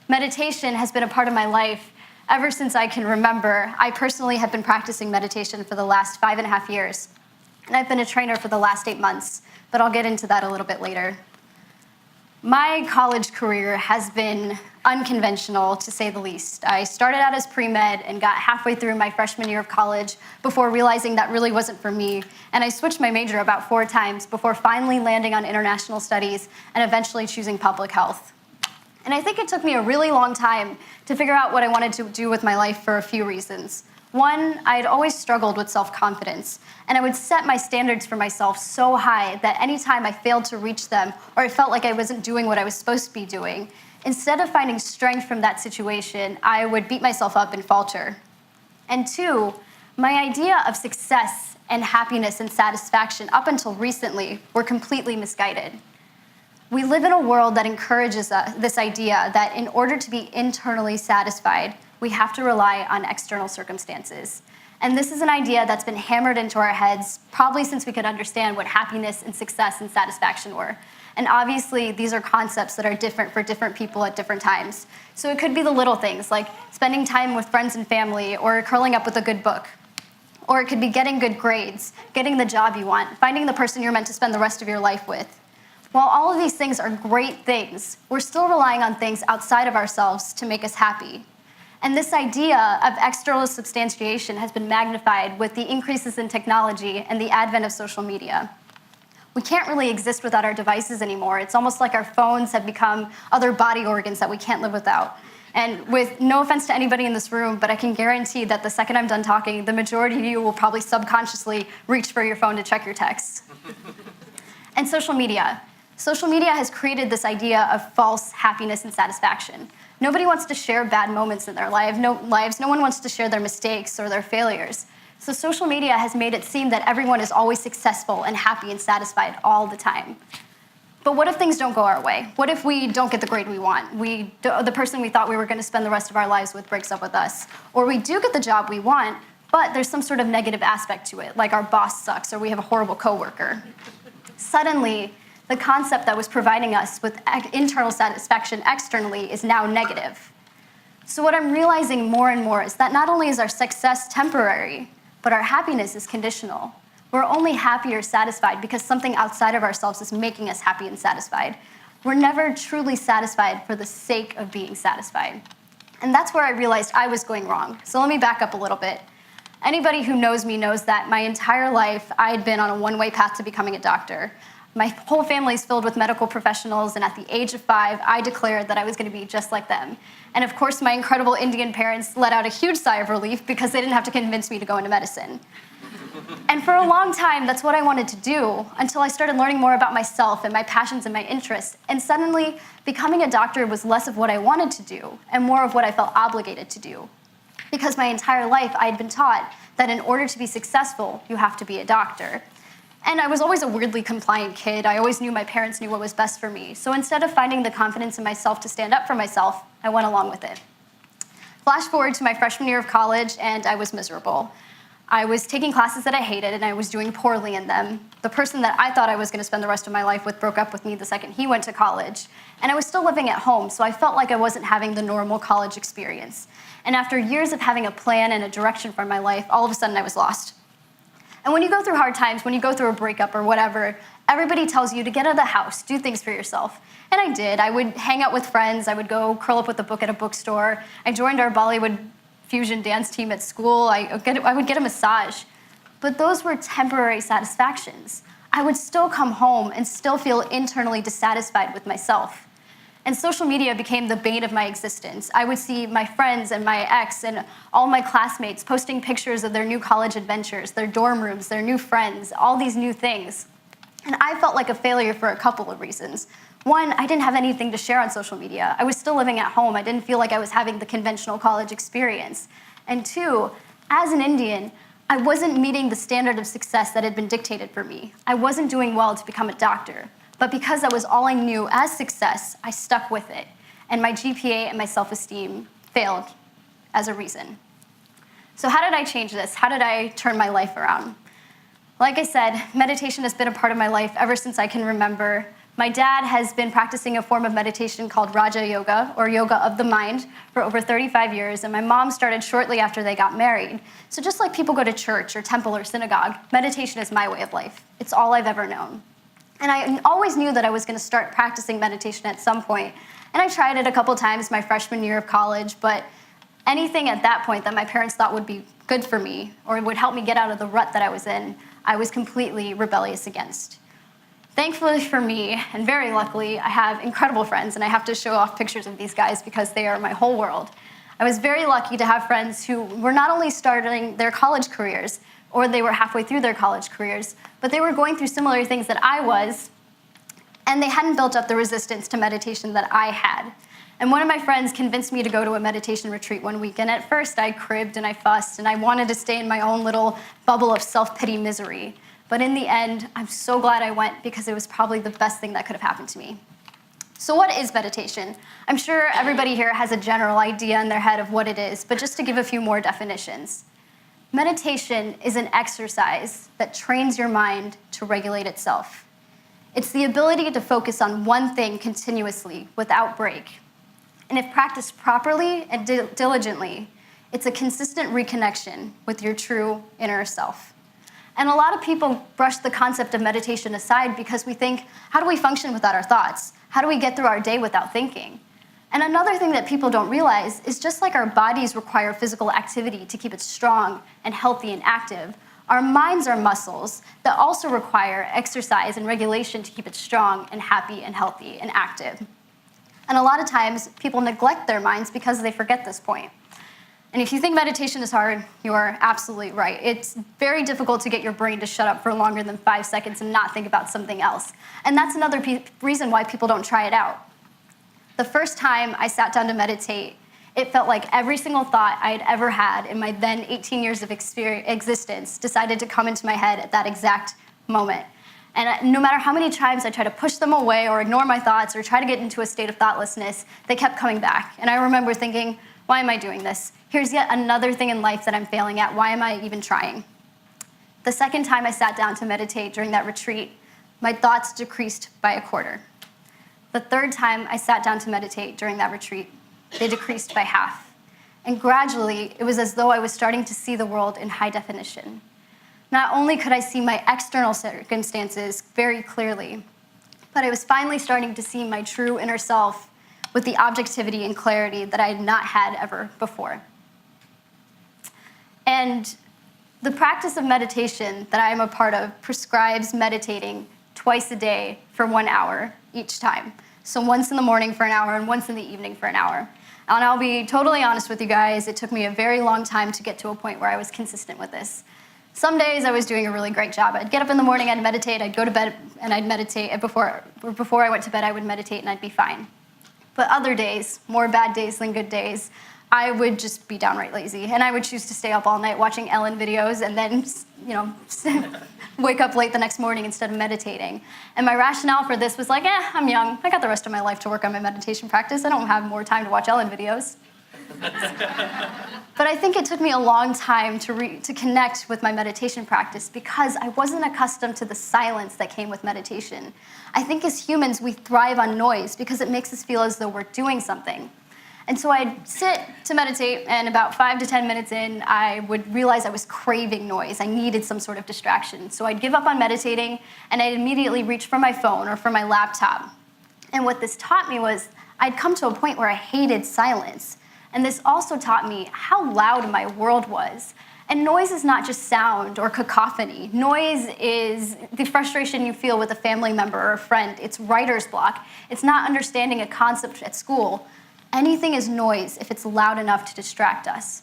Meditation has been a part of my life ever since I can remember. I personally have been practicing meditation for the last 5.5 years, and I've been a trainer for the last 8 months, but I'll get into that a little bit later. My college career has been unconventional, to say the least. I started out as pre-med and got halfway through my freshman year of college before realizing that really wasn't for me, and I switched my major about 4 times before finally landing on international studies and eventually choosing public health. And I think it took me a really long time to figure out what I wanted to do with my life for a few reasons. One, I had always struggled with self-confidence, and I would set my standards for myself so high that anytime I failed to reach them or I felt like I wasn't doing what I was supposed to be doing, instead of finding strength from that situation, I would beat myself up and falter. And 2, my idea of success and happiness and satisfaction up until recently were completely misguided. We live in a world that encourages this idea that in order to be internally satisfied, we have to rely on external circumstances. And this is an idea that's been hammered into our heads probably since we could understand what happiness and success and satisfaction were. And obviously, these are concepts that are different for different people at different times. So it could be the little things, like spending time with friends and family, or curling up with a good book. Or it could be getting good grades, getting the job you want, finding the person you're meant to spend the rest of your life with. While all of these things are great things, we're still relying on things outside of ourselves to make us happy. And this idea of external substantiation has been magnified with the increases in technology and the advent of social media. We can't really exist without our devices anymore. It's almost like our phones have become other body organs that we can't live without. And with no offense to anybody in this room, but I can guarantee that the second I'm done talking, the majority of you will probably subconsciously reach for your phone to check your texts. And social media. Social media has created this idea of false happiness and satisfaction. Nobody wants to share bad moments in their lives. No one wants to share their mistakes or their failures. So social media has made it seem that everyone is always successful and happy and satisfied all the time. But what if things don't go our way? What if we don't get the grade we want? The person we thought we were going to spend the rest of our lives with breaks up with us. Or we do get the job we want, but there's some sort of negative aspect to it, like our boss sucks or we have a horrible coworker. Suddenly, the concept that was providing us with internal satisfaction externally is now negative. So what I'm realizing more and more is that not only is our success temporary, but our happiness is conditional. We're only happy or satisfied because something outside of ourselves is making us happy and satisfied. We're never truly satisfied for the sake of being satisfied. And that's where I realized I was going wrong. So let me back up a little bit. Anybody who knows me knows that my entire life I had been on a one-way path to becoming a doctor. My whole family is filled with medical professionals, and at the age of 5, I declared that I was going to be just like them. And of course, my incredible Indian parents let out a huge sigh of relief because they didn't have to convince me to go into medicine. And for a long time, that's what I wanted to do, until I started learning more about myself and my passions and my interests. And suddenly, becoming a doctor was less of what I wanted to do and more of what I felt obligated to do. Because my entire life, I had been taught that in order to be successful, you have to be a doctor. And I was always a weirdly compliant kid. I always knew my parents knew what was best for me. So instead of finding the confidence in myself to stand up for myself, I went along with it. Flash forward to my freshman year of college, and I was miserable. I was taking classes that I hated, and I was doing poorly in them. The person that I thought I was going to spend the rest of my life with broke up with me the second he went to college. And I was still living at home, so I felt like I wasn't having the normal college experience. And after years of having a plan and a direction for my life, all of a sudden I was lost. And when you go through hard times, when you go through a breakup or whatever, everybody tells you to get out of the house, do things for yourself. And I did. I would hang out with friends. I would go curl up with a book at a bookstore. I joined our Bollywood fusion dance team at school. I would get a massage. But those were temporary satisfactions. I would still come home and still feel internally dissatisfied with myself. And social media became the bane of my existence. I would see my friends and my ex and all my classmates posting pictures of their new college adventures, their dorm rooms, their new friends, all these new things. And I felt like a failure for a couple of reasons. One, I didn't have anything to share on social media. I was still living at home. I didn't feel like I was having the conventional college experience. And 2, as an Indian, I wasn't meeting the standard of success that had been dictated for me. I wasn't doing well to become a doctor. But because that was all I knew as success, I stuck with it. And my GPA and my self-esteem failed as a reason. So how did I change this? How did I turn my life around? Like I said, meditation has been a part of my life ever since I can remember. My dad has been practicing a form of meditation called Raja Yoga, or yoga of the mind, for over 35 years, and my mom started shortly after they got married. So just like people go to church or temple or synagogue, meditation is my way of life. It's all I've ever known. And I always knew that I was going to start practicing meditation at some point. And I tried it a couple times my freshman year of college, but anything at that point that my parents thought would be good for me or would help me get out of the rut that I was in, I was completely rebellious against. Thankfully for me, and very luckily, I have incredible friends, and I have to show off pictures of these guys because they are my whole world. I was very lucky to have friends who were not only starting their college careers, or they were halfway through their college careers, but they were going through similar things that I was, and they hadn't built up the resistance to meditation that I had. And one of my friends convinced me to go to a meditation retreat one week, and at first I cribbed and I fussed, and I wanted to stay in my own little bubble of self-pity misery. But in the end, I'm so glad I went because it was probably the best thing that could have happened to me. So what is meditation? I'm sure everybody here has a general idea in their head of what it is, but just to give a few more definitions. Meditation is an exercise that trains your mind to regulate itself. It's the ability to focus on one thing continuously without break. And if practiced properly and diligently, it's a consistent reconnection with your true inner self. And a lot of people brush the concept of meditation aside because we think, how do we function without our thoughts? How do we get through our day without thinking? And another thing that people don't realize is just like our bodies require physical activity to keep it strong and healthy and active, our minds are muscles that also require exercise and regulation to keep it strong and happy and healthy and active. And a lot of times, people neglect their minds because they forget this point. And if you think meditation is hard, you are absolutely right. It's very difficult to get your brain to shut up for longer than 5 seconds and not think about something else. And that's another reason why people don't try it out. The first time I sat down to meditate, it felt like every single thought I had ever had in my then 18 years of existence decided to come into my head at that exact moment. And no matter how many times I tried to push them away or ignore my thoughts or try to get into a state of thoughtlessness, they kept coming back. And I remember thinking, why am I doing this? Here's yet another thing in life that I'm failing at. Why am I even trying? The second time I sat down to meditate during that retreat, my thoughts decreased by a quarter. The third time I sat down to meditate during that retreat, they decreased by half. And gradually, it was as though I was starting to see the world in high definition. Not only could I see my external circumstances very clearly, but I was finally starting to see my true inner self with the objectivity and clarity that I had not had ever before. And the practice of meditation that I am a part of prescribes meditating twice a day for 1 hour each time. So once in the morning for an hour and once in the evening for an hour. And I'll be totally honest with you guys, it took me a very long time to get to a point where I was consistent with this. Some days I was doing a really great job. I'd get up in the morning, I'd meditate, I'd go to bed and I'd meditate. And before I went to bed, I would meditate and I'd be fine. But other days, more bad days than good days, I would just be downright lazy. And I would choose to stay up all night watching Ellen videos and then, wake up late the next morning instead of meditating. And my rationale for this was like, I'm young. I got the rest of my life to work on my meditation practice. I don't have more time to watch Ellen videos. But I think it took me a long time to connect with my meditation practice because I wasn't accustomed to the silence that came with meditation. I think as humans, we thrive on noise because it makes us feel as though we're doing something. And so I'd sit to meditate, and about 5 to 10 minutes in, I would realize I was craving noise. I needed some sort of distraction. So I'd give up on meditating, and I'd immediately reach for my phone or for my laptop. And what this taught me was I'd come to a point where I hated silence. And this also taught me how loud my world was. And noise is not just sound or cacophony. Noise is the frustration you feel with a family member or a friend. It's writer's block. It's not understanding a concept at school. Anything is noise if it's loud enough to distract us.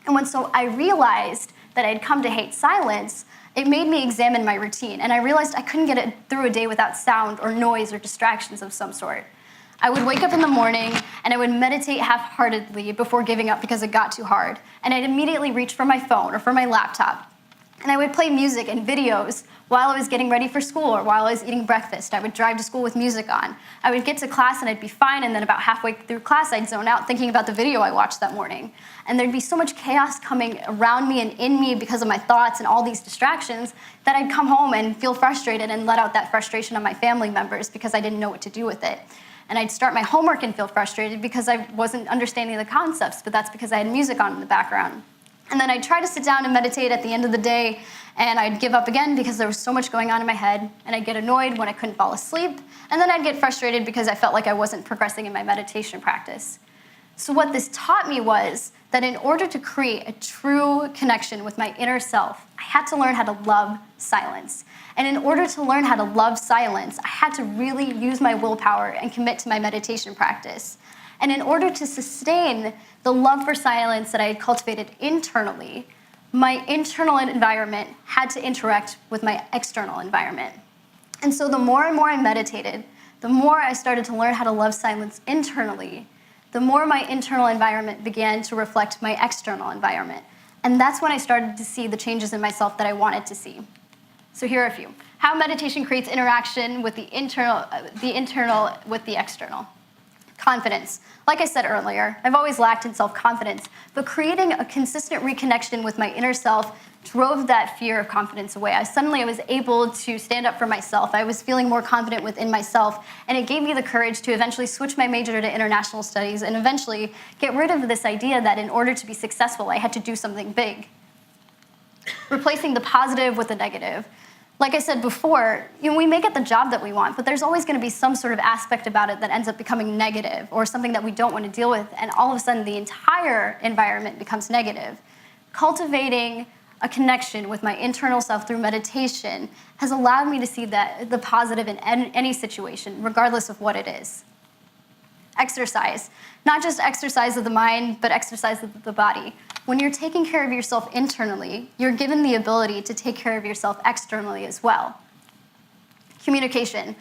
And so I realized that I'd come to hate silence, it made me examine my routine. And I realized I couldn't get through a day without sound or noise or distractions of some sort. I would wake up in the morning and I would meditate half-heartedly before giving up because it got too hard. And I'd immediately reach for my phone or for my laptop. And I would play music and videos while I was getting ready for school or while I was eating breakfast. I would drive to school with music on. I would get to class and I'd be fine, and then about halfway through class, I'd zone out thinking about the video I watched that morning. And there'd be so much chaos coming around me and in me because of my thoughts and all these distractions that I'd come home and feel frustrated and let out that frustration on my family members because I didn't know what to do with it. And I'd start my homework and feel frustrated because I wasn't understanding the concepts, but that's because I had music on in the background. And then I'd try to sit down and meditate at the end of the day, and I'd give up again because there was so much going on in my head, and I'd get annoyed when I couldn't fall asleep, and then I'd get frustrated because I felt like I wasn't progressing in my meditation practice. So what this taught me was that in order to create a true connection with my inner self, I had to learn how to love silence. And in order to learn how to love silence, I had to really use my willpower and commit to my meditation practice. And in order to sustain the love for silence that I had cultivated internally, my internal environment had to interact with my external environment. And so the more and more I meditated, the more I started to learn how to love silence internally, the more my internal environment began to reflect my external environment. And that's when I started to see the changes in myself that I wanted to see. So here are a few. How meditation creates interaction with the internal with the external. Confidence. Like I said earlier, I've always lacked in self-confidence, but creating a consistent reconnection with my inner self drove that fear of confidence away. I was able to stand up for myself. I was feeling more confident within myself, and it gave me the courage to eventually switch my major to international studies and eventually get rid of this idea that in order to be successful, I had to do something big. Replacing the positive with the negative. Like I said before, we may get the job that we want, but there's always going to be some sort of aspect about it that ends up becoming negative or something that we don't want to deal with, and all of a sudden the entire environment becomes negative. Cultivating a connection with my internal self through meditation has allowed me to see the positive in any situation, regardless of what it is. Exercise. Not just exercise of the mind, but exercise of the body. When you're taking care of yourself internally, you're given the ability to take care of yourself externally as well. Communication.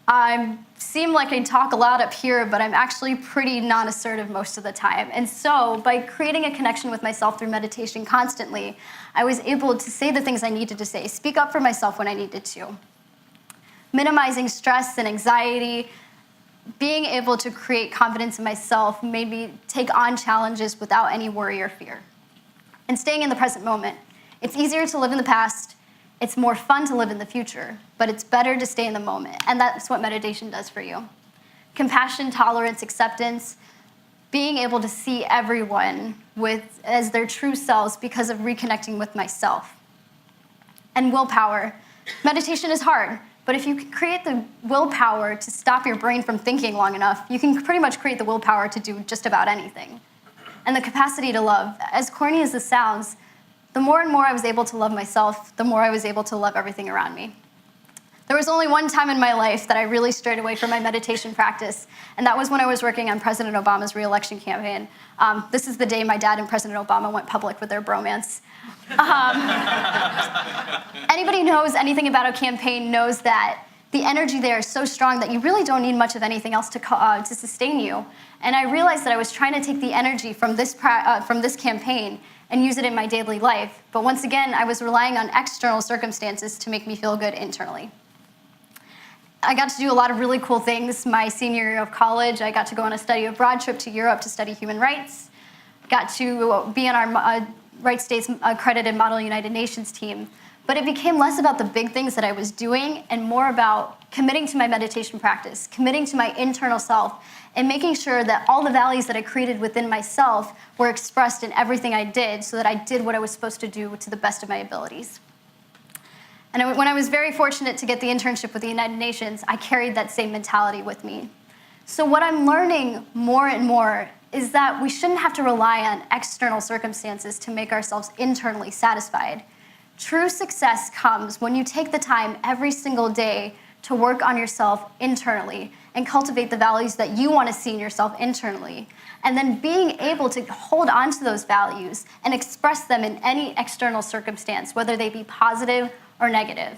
I seem like I talk a lot up here, but I'm actually pretty non-assertive most of the time. And so by creating a connection with myself through meditation constantly, I was able to say the things I needed to say, speak up for myself when I needed to. Minimizing stress and anxiety, being able to create confidence in myself made me take on challenges without any worry or fear. And staying in the present moment. It's easier to live in the past. It's more fun to live in the future, but it's better to stay in the moment. And that's what meditation does for you. Compassion, tolerance, acceptance, being able to see everyone as their true selves because of reconnecting with myself. And willpower. Meditation is hard. But if you can create the willpower to stop your brain from thinking long enough, you can pretty much create the willpower to do just about anything. And the capacity to love. As corny as this sounds, the more and more I was able to love myself, the more I was able to love everything around me. There was only one time in my life that I really strayed away from my meditation practice, and that was when I was working on President Obama's re-election campaign. This is the day my dad and President Obama went public with their bromance. Anybody who knows anything about a campaign knows that the energy there is so strong that you really don't need much of anything else to sustain you. And I realized that I was trying to take the energy from this campaign and use it in my daily life. But once again, I was relying on external circumstances to make me feel good internally. I got to do a lot of really cool things my senior year of college. I got to go on a study abroad trip to Europe to study human rights. Got to be on our Right States accredited Model United Nations team. But it became less about the big things that I was doing and more about committing to my meditation practice, committing to my internal self, and making sure that all the values that I created within myself were expressed in everything I did so that I did what I was supposed to do to the best of my abilities. And when I was very fortunate to get the internship with the United Nations, I carried that same mentality with me. So what I'm learning more and more is that we shouldn't have to rely on external circumstances to make ourselves internally satisfied. True success comes when you take the time every single day to work on yourself internally and cultivate the values that you want to see in yourself internally, and then being able to hold on to those values and express them in any external circumstance, whether they be positive or negative.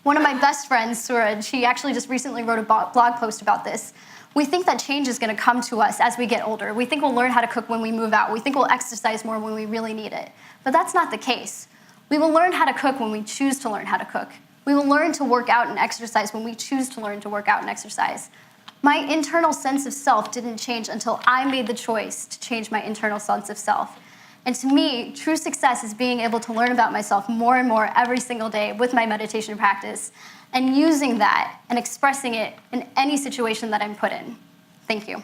One of my best friends, Suraj, she actually just recently wrote a blog post about this. We think that change is going to come to us as we get older. We think we'll learn how to cook when we move out. We think we'll exercise more when we really need it. But that's not the case. We will learn how to cook when we choose to learn how to cook. We will learn to work out and exercise when we choose to learn to work out and exercise. My internal sense of self didn't change until I made the choice to change my internal sense of self. And to me, true success is being able to learn about myself more and more every single day with my meditation practice and using that and expressing it in any situation that I'm put in. Thank you.